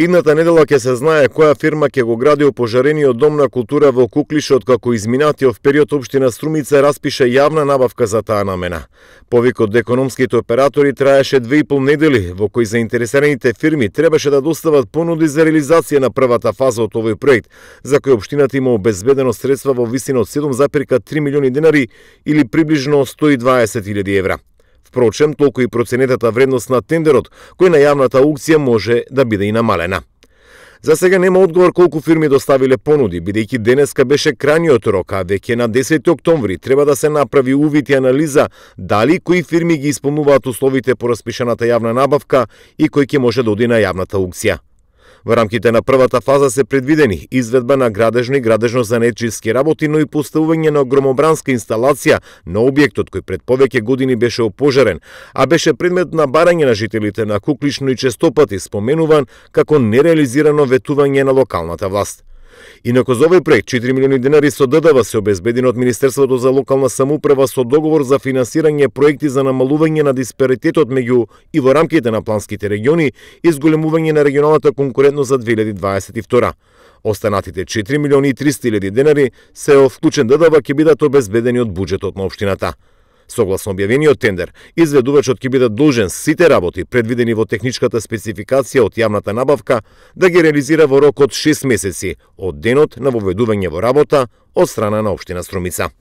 Идната недела ќе се знае која фирма ќе го гради опожарениот дом на култура во Куклиш, откако изминатиот период општина Струмица распише јавна набавка за таа намена. Повик од економските оператори траеше 2,5 недели, во кои заинтересираните фирми требаше да достават понуди за реализација на првата фаза од овој проект, за кој општината има обезбедено средства во висина од 7,3 милиони денари или приближно 120.000 евра. Впрочем, толку и проценетата вредност на тендерот, кој на јавната аукција може да биде и намалена. За сега нема одговор колку фирми доставиле понуди, бидејќи денеска беше крајниот рок, а веќе на 10 октомври треба да се направи увид и анализа дали кои фирми ги исполнуваат условите по распишаната јавна набавка и кој ќе може да оди на јавната аукција. Во рамките на првата фаза се предвидени изведба на градежно и градежно-занетчиски работи, но и поставување на громобранска инсталација на објектот кој пред повеќе години беше опожарен, а беше предмет на барање на жителите на Куклиш, но и честопати споменуван како нереализирано ветување на локалната власт. Инаку за овој проект 4 милиони денари со ДДВ се обезбедени од Министерството за локална самоуправа со договор за финансирање проекти за намалување на диспаритетот меѓу и во рамките на планските региони и зголемување на регионалната конкурентност за 2022. Останатите 4 милиони и 300.000 денари се вклучен ДДВ ќе бидат обезбедени од буџетот на општината. Согласно објавениот тендер, изведувачот ќе биде должен сите работи предвидени во техничката спецификација од јавната набавка да ги реализира во рок од 6 месеци од денот на воведување во работа од страна на општина Струмица.